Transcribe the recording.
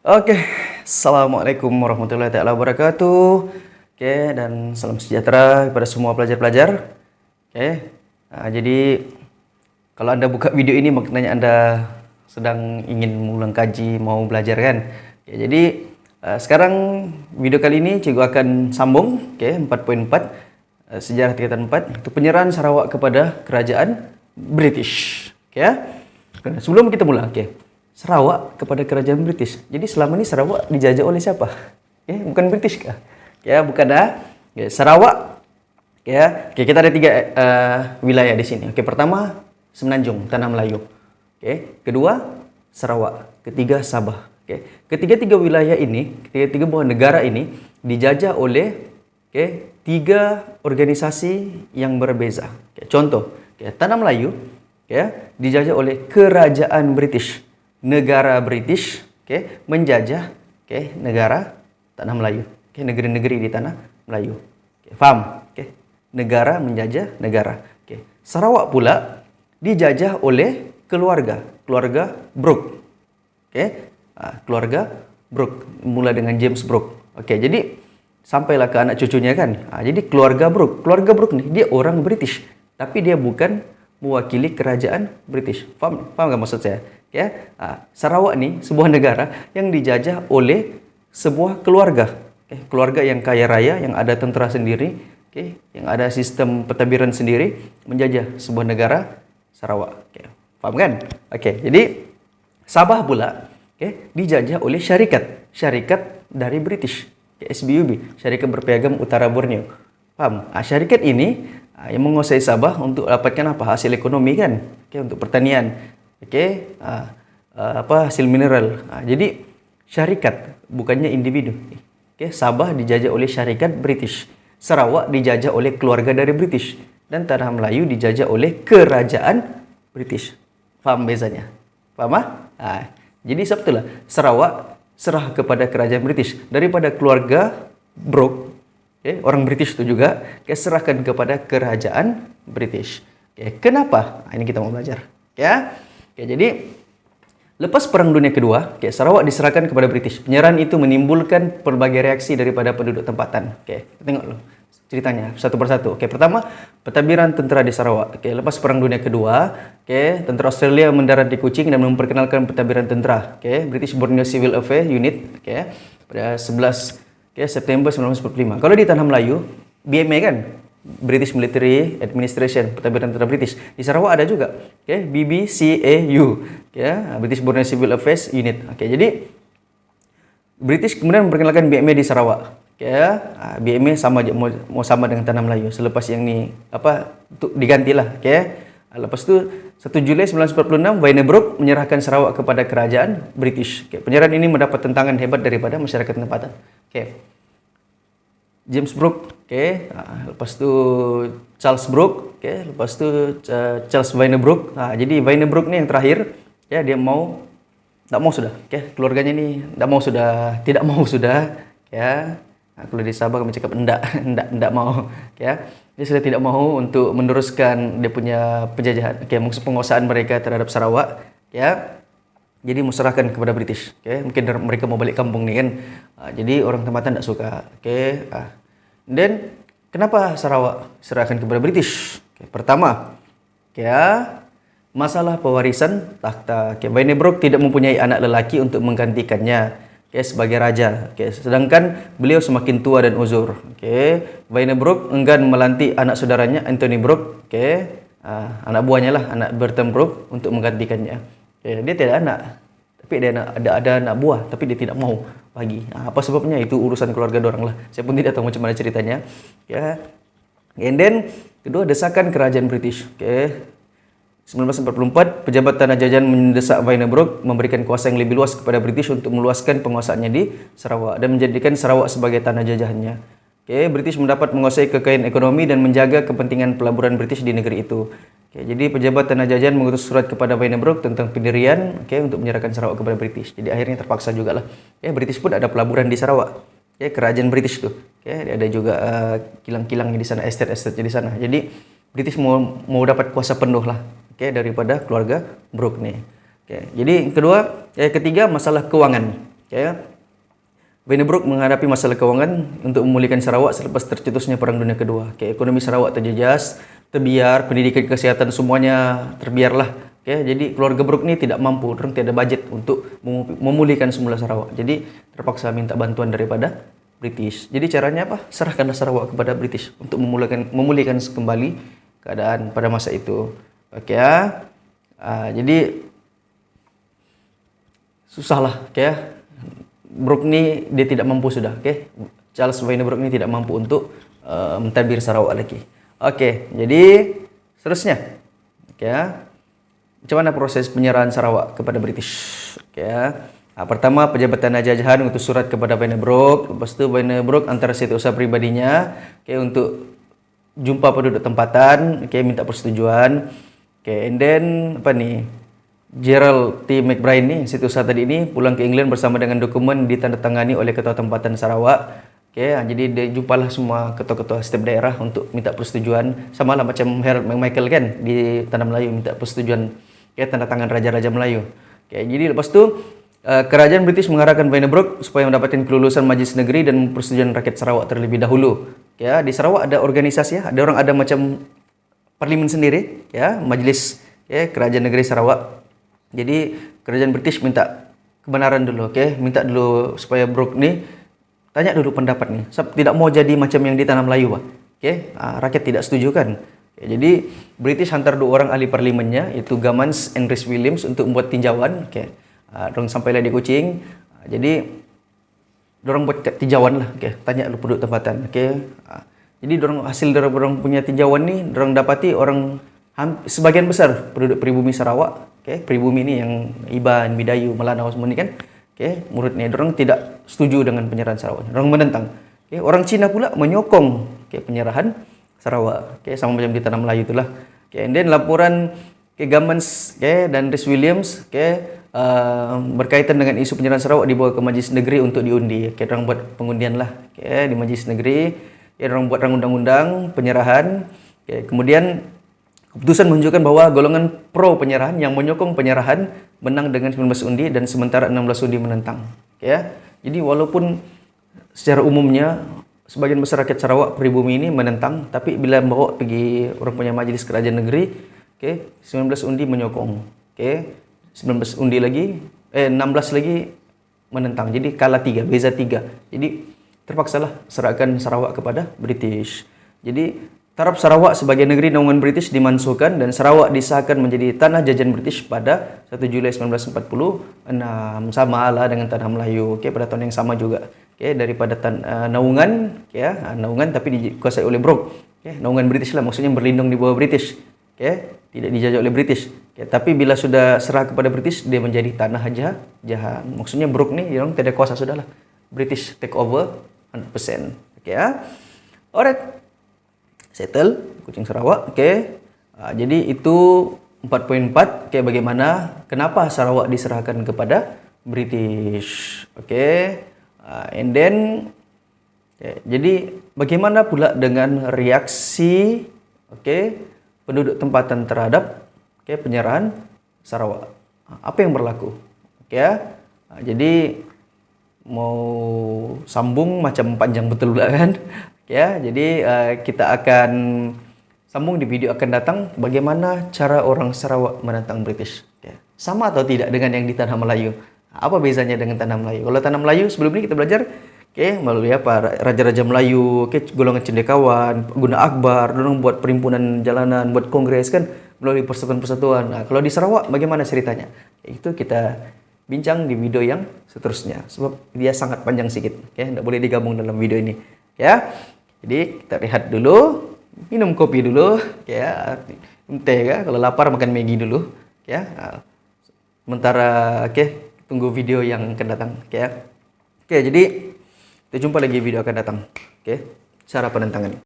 Oke, Assalamualaikum warahmatullahi wabarakatuh. Oke, dan salam sejahtera kepada semua pelajar-pelajar. Oke, jadi kalau Anda buka video ini maknanya Anda sedang ingin mengulang kaji, mau belajar kan? Oke, jadi sekarang video kali ini cikgu akan sambung, 4.4 sejarah tingkatan 4 itu penyerahan Sarawak kepada kerajaan British. Oke ya. Sebelum kita mulai, Sarawak kepada kerajaan British. Jadi selama ini Sarawak dijajah oleh siapa? Bukan British kah? Bukan dah. Sarawak. Kita ada 3 wilayah di sini. Pertama Semenanjung, Tanah Melayu. Kedua Sarawak. Ketiga Sabah. Ketiga-tiga wilayah ini, ketiga-tiga buah negara ini dijajah oleh 3 organisasi yang berbeza. Contoh, Tanah Melayu dijajah oleh kerajaan British. Negara British menjajah negara Tanah Melayu, negeri-negeri di Tanah Melayu. Faham? Negara menjajah negara. Sarawak pula dijajah oleh keluarga Brooke. Keluarga Brooke, mula dengan James Brooke. Jadi sampailah ke anak cucunya kan. Jadi keluarga Brooke nih dia orang British, tapi dia bukan mewakili kerajaan British. Faham nggak maksud saya? Sarawak nih sebuah negara yang dijajah oleh sebuah keluarga, keluarga yang kaya raya, yang ada tentera sendiri, yang ada sistem pentadbiran sendiri, menjajah sebuah negara Sarawak. Paham kan? Jadi Sabah pula dijajah oleh syarikat dari British, SBUB, Syarikat Berpiagam Utara Borneo. Paham? Syarikat ini yang menguasai Sabah untuk dapatkan apa? Hasil ekonomi kan? Untuk pertanian. Hasil mineral. Jadi syarikat, bukannya individu. Sabah dijajah oleh syarikat British. Sarawak dijajah oleh keluarga dari British. Dan Tanah Melayu dijajah oleh kerajaan British. Faham bezanya? Paham? Jadi sebetulnya Sarawak serah kepada kerajaan British daripada keluarga Brooke. Orang British itu juga serahkan kepada kerajaan British. Kenapa? Ini kita mau belajar. Jadi lepas Perang Dunia Kedua, Sarawak diserahkan kepada British. Penyerahan itu menimbulkan berbagai reaksi daripada penduduk tempatan. Kita tengok dulu ceritanya satu persatu. Pertama, pentadbiran tentera di Sarawak. Lepas Perang Dunia Kedua, tentera Australia mendarat di Kuching dan memperkenalkan pentadbiran tentera. British Borneo Civil Affairs Unit. Pada 11 September 1945. Kalau di Tanah Melayu, BMA kan? British Military Administration, pentadbiran tentera British. Di Sarawak ada juga, BBCAU, British Borneo Civil Affairs Unit. Jadi British kemudian memperkenalkan BMA di Sarawak. BMA sama mau sama dengan Tanah Melayu. Selepas yang ni digantilah. Lepas tu 1 Julai 1946 Wainer Brooke menyerahkan Sarawak kepada kerajaan British. Penyerahan ini mendapat tentangan hebat daripada masyarakat tempatan. James Brooke, lepas tu Charles Brooke, lepas tu Charles Wainer Brooke. Jadi Wainer Brooke ni yang terakhir, dia tak mau sudah, keluarganya ni tidak mau sudah, kalau di Sabah kami cakap endak mau, dia sudah tidak mau untuk meneruskan dia punya penjajahan, penguasaan mereka terhadap Sarawak, jadi menyerahkan kepada British. Mungkin mereka mau balik kampung ni kan. Jadi orang tempatan tak suka. Dan kenapa Sarawak serahkan kepada British? Pertama, masalah pewarisan takhta. Wainer Brooke tidak mempunyai anak lelaki untuk menggantikannya sebagai raja. Sedangkan beliau semakin tua dan uzur. Wainer Brooke enggan melantik anak saudaranya Anthony Brooke, anak buahnya lah, anak Bertram Brooke, untuk menggantikannya. Dia tidak anak, tapi dia ada anak buah, tapi dia tidak mau bagi. Apa sebabnya? Itu urusan keluarga dorang lah. Saya pun tidak tahu macam mana ceritanya. And then kedua, desakan kerajaan British. 1944 pejabat tanah jajahan mendesak Wainer Brooke memberikan kuasa yang lebih luas kepada British untuk meluaskan penguasaannya di Sarawak dan menjadikan Sarawak sebagai tanah jajahannya. British mendapat menguasai kekayaan ekonomi dan menjaga kepentingan pelaburan British di negeri itu. Jadi pejabat tanah jajahan mengutus surat kepada Wainer Brooke tentang pendirian untuk menyerahkan Sarawak kepada British. Jadi akhirnya terpaksa juga lah. British pun ada pelaburan di Sarawak. Kerajaan British tu. Ada juga kilang-kilangnya di sana, estate-estate di sana. Jadi British mau dapat kuasa penuh lah daripada keluarga Brooke ni. Jadi kedua, ketiga masalah kewangan. Bennebrock menghadapi masalah keuangan untuk memulihkan Sarawak selepas tercetusnya Perang Dunia Kedua. Ekonomi Sarawak terjejas, terbiar, pendidikan kesehatan semuanya terbiarlah. Jadi keluarga Brooke ni tidak mampu, orang tidak ada budget untuk memulihkan semula Sarawak. Jadi terpaksa minta bantuan daripada British. Jadi caranya apa? Serahkanlah Sarawak kepada British untuk memulihkan kembali keadaan pada masa itu. Jadi susahlah, Brooke ni dia tidak mampu sudah, Charles Bennebrock ni tidak mampu untuk mentadbir Sarawak lagi. Jadi seterusnya, macam mana proses penyerahan Sarawak kepada British? Pertama, Pejabatan Jajahan utus surat kepada Bennebrock. Lepas tu Bennebrock antara setiausaha pribadinya, untuk jumpa penduduk tempatan, minta persetujuan. And then Gerald T. McBride ni, setiausaha tadi ni pulang ke England bersama dengan dokumen ditandatangani oleh Ketua Tempatan Sarawak. Jadi dia jumpalah semua ketua-ketua setiap daerah untuk minta persetujuan. Sama lah macam Harold McMichael kan di Tanah Melayu minta persetujuan tanda tangan Raja-Raja Melayu. Jadi lepas tu kerajaan British mengarahkan Bennebrock supaya mendapatkan kelulusan Majlis Negeri dan persetujuan rakyat Sarawak terlebih dahulu. Di Sarawak ada organisasi, ada macam parlimen sendiri, Majlis Kerajaan Negeri Sarawak. Jadi kerajaan British minta kebenaran dulu, minta dulu supaya Brooke ni tanya dulu pendapat ni. Sebab tidak mau jadi macam yang di Tanah Melayu, rakyat tidak setuju kan. Jadi British hantar 2 orang ahli parlimennya, iaitu Gammans and Rhys Williams untuk membuat tinjauan. Dorang sampailah di Kuching. Jadi dorang buat tinjauan lah, tanya dulu penduduk tempatan. Jadi hasil dari dorang punya tinjauan ni, dorang dapati sebagian besar penduduk pribumi Sarawak, pribumi ni yang Iban, Bidayu, Melanau semua ni kan, menurut ni dorang tidak setuju dengan penyerahan Sarawak. Dorang menentang. Orang Cina pula menyokong penyerahan Sarawak. Sama macam di Tanah Melayu itulah. And then laporan Gammans dan Rhys Williams berkaitan dengan isu penyerahan Sarawak dibawa ke Majlis Negeri untuk diundi. Dorang buat pengundian lah di Majlis Negeri. Dorang buat undang-undang penyerahan. Kemudian keputusan menunjukkan bahawa golongan pro penyerahan yang menyokong penyerahan menang dengan 19 undi dan sementara 16 undi menentang. Jadi walaupun secara umumnya sebagian besar rakyat Sarawak pribumi ini menentang, tapi bila bawa pergi orang punya Majlis Kerajaan Negeri, 19 undi menyokong. 19 undi lagi, 16 lagi menentang. Jadi kalah 3, beza 3. Jadi terpaksalah serahkan Sarawak kepada British. Jadi taraf Sarawak sebagai negeri naungan British dimansuhkan dan Sarawak disahkan menjadi tanah jajahan British pada 1 Julai 1946, sama lah dengan Tanah Melayu, pada tahun yang sama juga. Daripada naungan, naungan tapi dikuasai oleh Brooke. Naungan British lah, maksudnya berlindung di bawah British. Tidak dijajah oleh British. Tapi bila sudah serah kepada British, dia menjadi tanah jajahan. Maksudnya Brooke ni, dia orang tidak kuasa sudahlah. British take over 100%. Alright. Settle Kuching Sarawak. Jadi itu 4.4. Bagaimana, kenapa Sarawak diserahkan kepada British. And then jadi bagaimana pula dengan reaksi penduduk tempatan terhadap penyerahan Sarawak. Apa yang berlaku? Jadi mau sambung macam panjang betul pula kan. Jadi kita akan sambung di video akan datang bagaimana cara orang Sarawak menentang British. Sama atau tidak dengan yang di Tanah Melayu? Apa bezanya dengan Tanah Melayu? Kalau Tanah Melayu sebelum ini kita belajar melalui apa? Raja-raja Melayu, golongan cendekiawan, guna Akbar, dorang buat perhimpunan jalanan, buat kongres kan melalui persatuan-persatuan. Kalau di Sarawak bagaimana ceritanya? Itu kita bincang di video yang seterusnya sebab dia sangat panjang sedikit. Tidak boleh digabung dalam video ini. Jadi kita rehat dulu, minum kopi dulu, minum teh kalau lapar makan Maggi dulu, sementara tunggu video yang akan datang. Jadi kita jumpa lagi video akan datang. Cara penentangan.